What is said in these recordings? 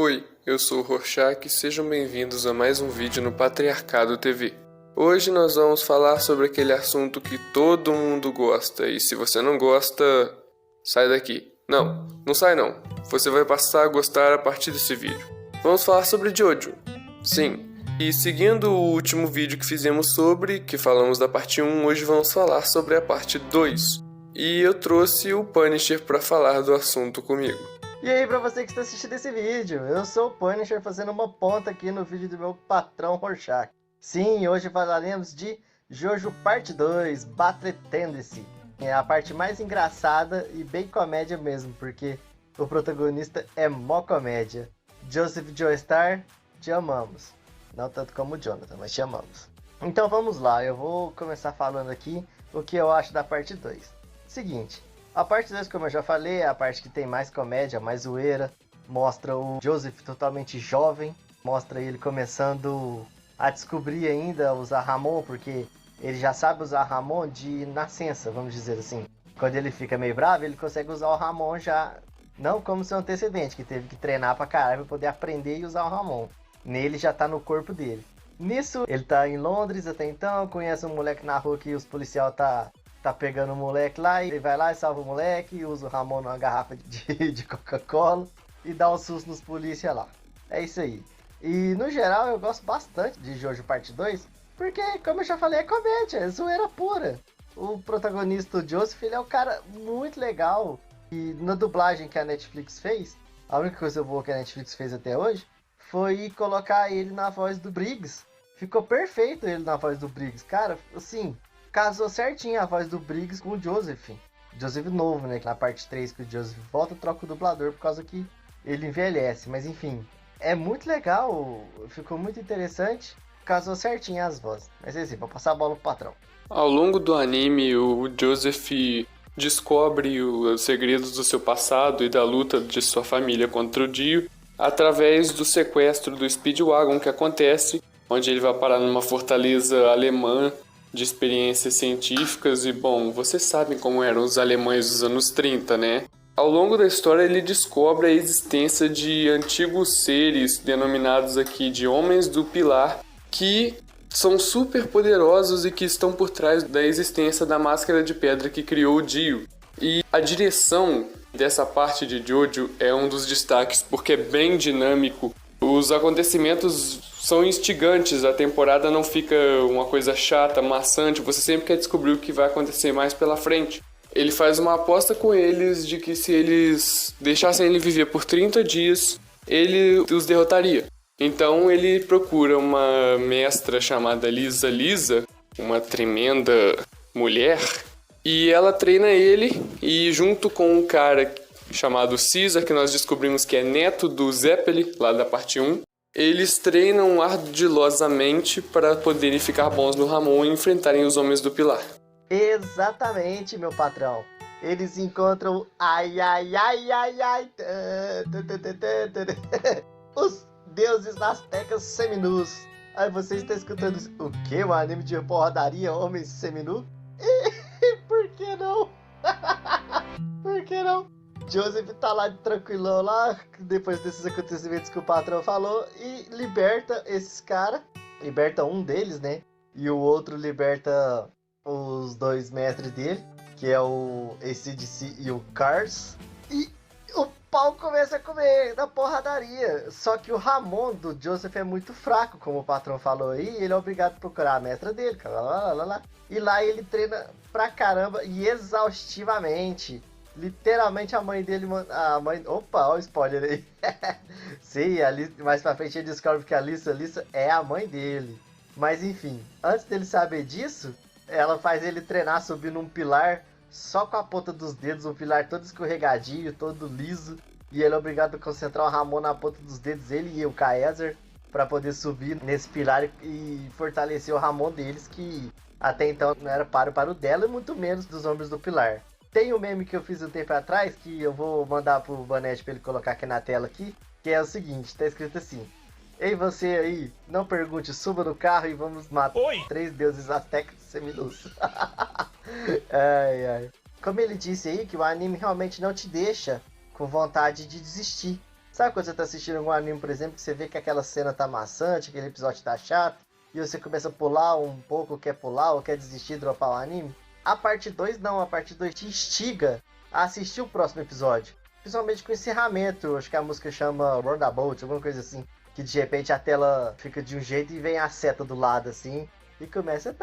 Oi, eu sou o Rorschach e sejam bem-vindos a mais um vídeo no Patriarcado TV. Hoje nós vamos falar sobre aquele assunto que todo mundo gosta e se você não gosta, sai daqui. Não sai não. Você vai passar a gostar a partir desse vídeo. Vamos falar sobre Jojo. Sim. E seguindo o último vídeo que fizemos sobre, que falamos da parte 1, hoje vamos falar sobre a parte 2. E eu trouxe o Punisher para falar do assunto comigo. E aí, pra você que está assistindo esse vídeo, eu sou o Punisher fazendo uma ponta aqui no vídeo do meu patrão Rorschach. Sim, hoje falaremos de Jojo Parte 2, Battle Tendency. É a parte mais engraçada e bem comédia mesmo, porque o protagonista é mó comédia. Joseph Joestar, te amamos. Não tanto como o Jonathan, mas te amamos. Então vamos lá, eu vou começar falando aqui o que eu acho da parte 2. Seguinte, a parte 2, como eu já falei, é a parte que tem mais comédia, mais zoeira. Mostra o Joseph totalmente jovem, mostra ele começando a descobrir ainda usar Ramon, porque ele já sabe usar Ramon de nascença, vamos dizer assim. Quando ele fica meio bravo, ele consegue usar o Ramon já, não como seu antecedente, que teve que treinar pra caralho pra poder aprender e usar o Ramon. Nele já tá no corpo dele. Nisso, ele tá em Londres até então, conhece um moleque na rua que os policiais tá pegando o moleque lá, e ele vai lá e salva o moleque, usa o Ramon numa garrafa de Coca-Cola e dá um susto nos polícia lá. É isso aí. E no geral eu gosto bastante de Jojo Parte 2, porque como eu já falei, é comédia, é zoeira pura. O protagonista, o Joseph, ele é um cara muito legal. E na dublagem que a Netflix fez, a única coisa boa que a Netflix fez até hoje foi colocar ele na voz do Briggs. Ficou perfeito ele na voz do Briggs. Cara, assim, casou certinho a voz do Briggs com o Joseph. Joseph novo, né? Na parte 3 que o Joseph volta, troca o dublador por causa que ele envelhece. Mas enfim, é muito legal, ficou muito interessante. Casou certinho as vozes. Mas é assim, vou passar a bola pro patrão. Ao longo do anime, o Joseph descobre os segredos do seu passado e da luta de sua família contra o Dio através do sequestro do Speedwagon que acontece, onde ele vai parar numa fortaleza alemã de experiências científicas e, bom, vocês sabem como eram os alemães dos anos 30, né? Ao longo da história ele descobre a existência de antigos seres denominados aqui de Homens do Pilar que são super poderosos e que estão por trás da existência da máscara de pedra que criou o Dio. E a direção dessa parte de Jojo é um dos destaques porque é bem dinâmico. Os acontecimentos são instigantes, a temporada não fica uma coisa chata, maçante, você sempre quer descobrir o que vai acontecer mais pela frente. Ele faz uma aposta com eles de que se eles deixassem ele viver por 30 dias, ele os derrotaria. Então ele procura uma mestra chamada Lisa, uma tremenda mulher, e ela treina ele e junto com um cara chamado Caesar, que nós descobrimos que é neto do Zeppeli, lá da parte 1, eles treinam ardilosamente para poderem ficar bons no Ramon e enfrentarem os Homens do Pilar. Exatamente, meu patrão. Eles encontram os deuses astecas seminus. Aí você está escutando isso. O que? Um anime de porradaria, homens seminus? Por que não? Por que não? Joseph tá lá de tranquilão lá, depois desses acontecimentos que o patrão falou, e liberta esses caras. Liberta um deles, né? E o outro liberta os dois mestres dele, que é o AC/DC e o Cars. E o pau começa a comer na porradaria. Só que o Ramon do Joseph é muito fraco, como o patrão falou aí, e ele é obrigado a procurar a mestra dele. E lá ele treina pra caramba e exaustivamente. Literalmente a mãe dele... Opa, olha o spoiler aí. Sim, mais pra frente ele descobre que a Lisa é a mãe dele. Mas enfim, antes dele saber disso, ela faz ele treinar subindo um pilar só com a ponta dos dedos, um pilar todo escorregadinho, todo liso. E ele é obrigado a concentrar o Ramon na ponta dos dedos, ele e o Kaeser, para poder subir nesse pilar e fortalecer o Ramon deles, que até então não era páreo para o dela e muito menos dos Homens do Pilar. Tem um meme que eu fiz um tempo atrás, que eu vou mandar pro Banete pra ele colocar aqui na tela aqui, que é o seguinte, tá escrito assim: ei você aí, não pergunte, suba no carro e vamos matar 3 deuses astecas seminus. Ai. Como ele disse aí, que o anime realmente não te deixa com vontade de desistir. Sabe quando você tá assistindo um anime, por exemplo, que você vê que aquela cena tá maçante, aquele episódio tá chato, e você começa a pular um pouco, quer pular ou quer desistir, dropar o anime? A parte 2 não, a parte 2 te instiga a assistir o próximo episódio. Principalmente com o encerramento, acho que a música chama Roundabout, alguma coisa assim. Que de repente a tela fica de um jeito e vem a seta do lado assim, e começa...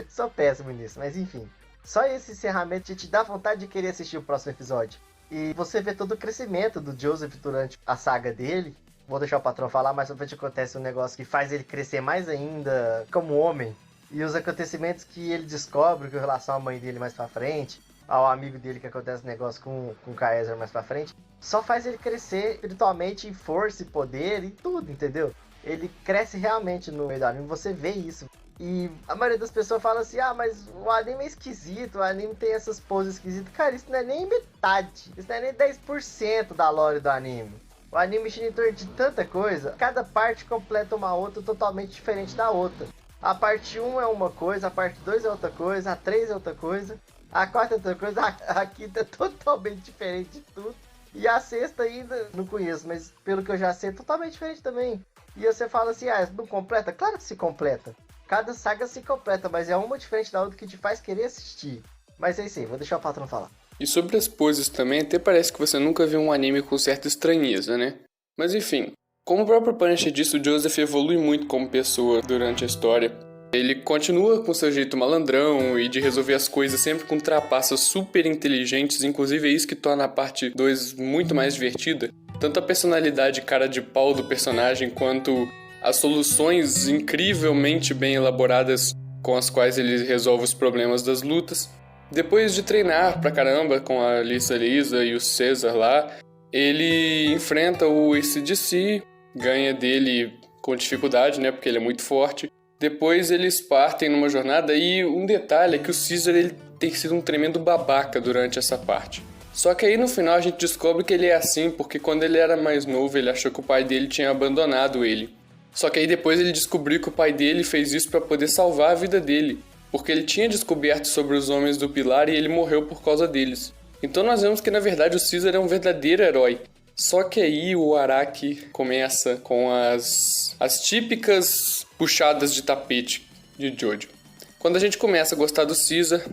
Sou péssimo nisso, mas enfim. Só esse encerramento te dá vontade de querer assistir o próximo episódio. E você vê todo o crescimento do Joseph durante a saga dele. Vou deixar o patrão falar, mas pra frente acontece um negócio que faz ele crescer mais ainda como homem. E os acontecimentos que ele descobre com relação à mãe dele mais pra frente, ao amigo dele que acontece um negócio com o Kaiser mais pra frente, só faz ele crescer espiritualmente em força e poder e tudo, entendeu? Ele cresce realmente no meio do anime, você vê isso. E a maioria das pessoas fala assim, ah, mas o anime é esquisito, o anime tem essas poses esquisitas. Cara, isso não é nem metade, isso não é nem 10% da lore do anime. O anime gira em torno de tanta coisa, cada parte completa uma outra totalmente diferente da outra. A parte 1 é uma coisa, a parte 2 é outra coisa, a 3 é outra coisa, a 4 é outra coisa, a quinta é totalmente diferente de tudo. E a sexta ainda, não conheço, mas pelo que eu já sei, é totalmente diferente também. E você fala assim, ah, não completa? Claro que se completa. Cada saga se completa, mas é uma diferente da outra que te faz querer assistir. Mas é isso aí, vou deixar o patrão falar. E sobre as poses também, até parece que você nunca viu um anime com certa estranheza, né? Mas enfim, como o próprio Punisher disse, o Joseph evolui muito como pessoa durante a história. Ele continua com seu jeito malandrão e de resolver as coisas sempre com trapaças super inteligentes, inclusive é isso que torna a parte 2 muito mais divertida. Tanto a personalidade cara de pau do personagem, quanto as soluções incrivelmente bem elaboradas com as quais ele resolve os problemas das lutas. Depois de treinar pra caramba com a Lisa e o Caesar lá, ele enfrenta o AC/DC, ganha dele com dificuldade, né, porque ele é muito forte. Depois eles partem numa jornada e um detalhe é que o Caesar ele tem sido um tremendo babaca durante essa parte. Só que aí no final a gente descobre que ele é assim porque quando ele era mais novo ele achou que o pai dele tinha abandonado ele. Só que aí depois ele descobriu que o pai dele fez isso para poder salvar a vida dele, porque ele tinha descoberto sobre os Homens do Pilar e ele morreu por causa deles. Então nós vemos que na verdade o Caesar é um verdadeiro herói. Só que aí o Araki começa com as típicas puxadas de tapete de Jojo. Quando a gente começa a gostar do Caesar,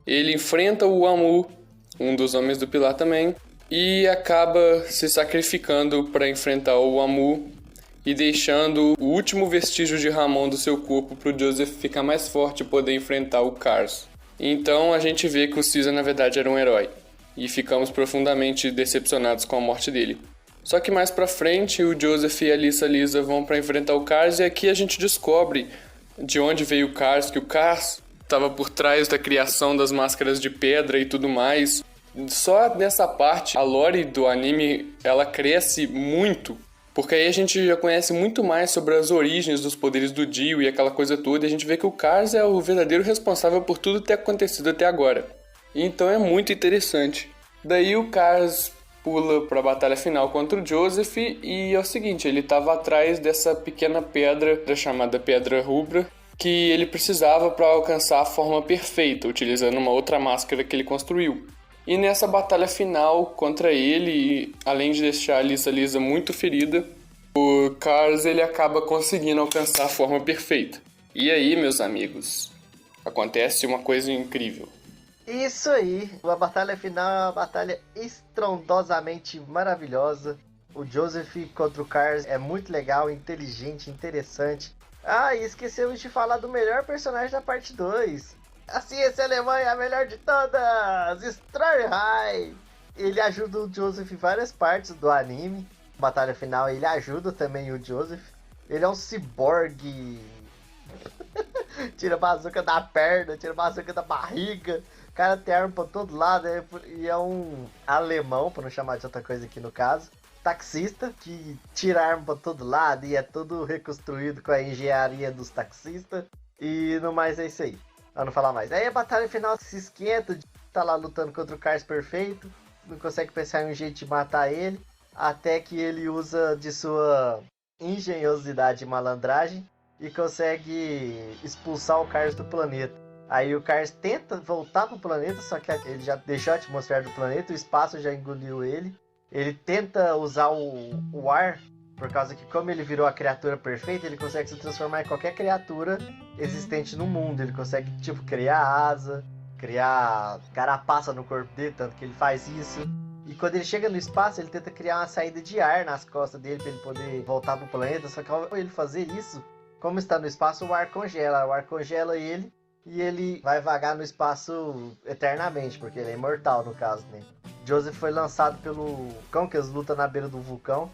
ele enfrenta o Amu, um dos Homens do Pilar também, e acaba se sacrificando para enfrentar o Amu e deixando o último vestígio de Ramon do seu corpo para o Joseph ficar mais forte e poder enfrentar o Kars. Então a gente vê que o Caesar na verdade era um herói e ficamos profundamente decepcionados com a morte dele. Só que mais pra frente o Joseph e a Lisa vão para enfrentar o Kars e aqui a gente descobre de onde veio o Kars, que o Kars estava por trás da criação das máscaras de pedra e tudo mais. Só nessa parte a lore do anime ela cresce muito, porque aí a gente já conhece muito mais sobre as origens dos poderes do Dio e aquela coisa toda, e a gente vê que o Kars é o verdadeiro responsável por tudo ter acontecido até agora. Então é muito interessante. Daí o Kars pula para a batalha final contra o Joseph e é o seguinte, ele estava atrás dessa pequena pedra chamada Pedra Rubra, que ele precisava para alcançar a forma perfeita, utilizando uma outra máscara que ele construiu. E nessa batalha final contra ele, além de deixar a Lisa muito ferida, o Kars ele acaba conseguindo alcançar a forma perfeita. E aí, meus amigos, acontece uma coisa incrível. Isso aí, a batalha final é uma batalha estrondosamente maravilhosa. O Joseph contra o Kars é muito legal, inteligente, interessante. Ah, e esquecemos de falar do melhor personagem da parte 2. A ciência alemã é a melhor de todas! Stroheim! Ele ajuda o Joseph em várias partes do anime. Na batalha final ele ajuda também o Joseph. Ele é um ciborgue. Tira a bazuca da perna, tira a bazuca da barriga. O cara tem arma pra todo lado, e é um alemão, pra não chamar de outra coisa aqui no caso, taxista, que tira arma pra todo lado e é todo reconstruído com a engenharia dos taxistas. E no mais é isso aí, pra não falar mais. Aí a batalha final se esquenta, tá lá lutando contra o Kars perfeito, não consegue pensar em um jeito de matar ele, até que ele usa de sua engenhosidade e malandragem e consegue expulsar o Kars do planeta. Aí o Cars tenta voltar pro planeta, só que ele já deixou a atmosfera do planeta, o espaço já engoliu ele. Ele tenta usar o ar, por causa que como ele virou a criatura perfeita, ele consegue se transformar em qualquer criatura existente no mundo. Ele consegue, tipo, criar asa, criar carapaça no corpo dele, tanto que ele faz isso. E quando ele chega no espaço, ele tenta criar uma saída de ar nas costas dele para ele poder voltar pro planeta. Só que ao ele fazer isso, como está no espaço, o ar congela ele e ele vai vagar no espaço eternamente, porque ele é imortal no caso, né? Joseph foi lançado pelo vulcão, que eles lutam na beira do vulcão.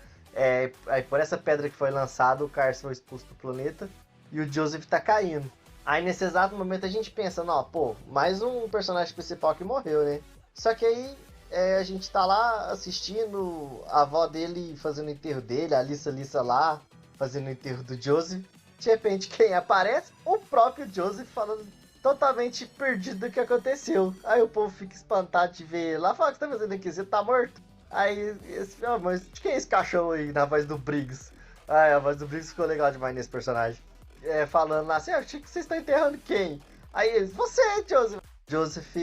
Aí por essa pedra que foi lançada, o Cars foi expulso do planeta e o Joseph tá caindo. Aí nesse exato momento a gente pensa, não, pô, mais um personagem principal que morreu, né? Só que aí a gente tá lá assistindo a avó dele fazendo o enterro dele, a Lisa lá fazendo o enterro do Joseph. De repente quem aparece? O próprio Joseph falando totalmente perdido do que aconteceu. Aí o povo fica espantado de ver ele lá, fala, o que você tá fazendo aqui? Você tá morto? Aí, mas de quem é esse cachorro aí na voz do Briggs? Ai, a voz do Briggs ficou legal demais nesse personagem. Falando lá assim, achei que vocês estão enterrando quem? Aí eles, você, Joseph. Joseph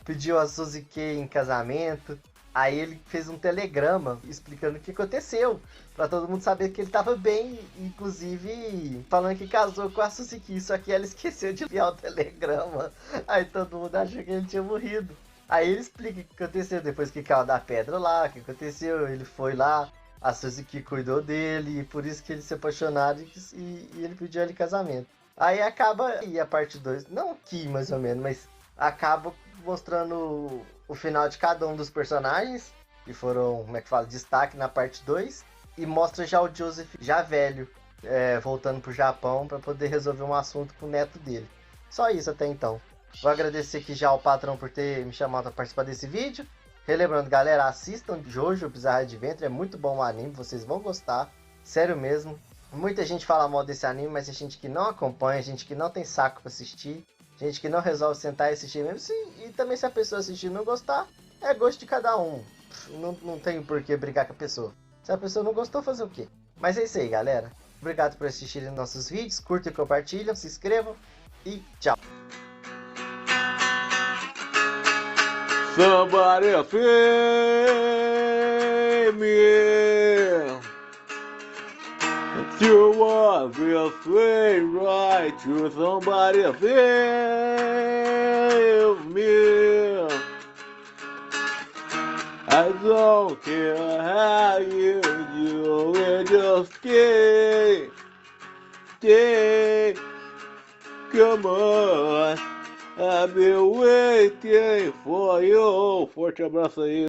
pediu a Suzy Kay em casamento. Aí ele fez um telegrama explicando o que aconteceu, pra todo mundo saber que ele tava bem, inclusive falando que casou com a Suzy Kay, só que ela esqueceu de enviar o telegrama. Aí todo mundo achou que ele tinha morrido. Aí ele explica o que aconteceu depois que caiu da pedra lá, o que aconteceu, ele foi lá, a Suzy Kay cuidou dele, e por isso que eles se apaixonaram e ele pediu ela em casamento. Aí acaba, e a parte 2, não aqui mais ou menos, mas acaba mostrando o final de cada um dos personagens, que foram, como é que fala, destaque na parte 2, e mostra já o Joseph já velho, voltando pro Japão para poder resolver um assunto com o neto dele. Só isso até então. Vou agradecer aqui já ao patrão por ter me chamado para participar desse vídeo. Relembrando, galera, assistam Jojo Bizarre Adventure, é muito bom o anime, vocês vão gostar, sério mesmo. Muita gente fala mal desse anime, mas é gente que não acompanha, gente que não tem saco para assistir, gente que não resolve sentar e assistir mesmo. E também se a pessoa assistir e não gostar, é gosto de cada um. Não tem por que brigar com a pessoa. Se a pessoa não gostou, fazer o quê? Mas é isso aí, galera. Obrigado por assistirem nossos vídeos, curtam e compartilham, se inscrevam e tchau. Somebody save me. You want to say right to somebody save me. I don't care how you do it, just stay. Come on. I've been waiting for you. Forte abraço aí.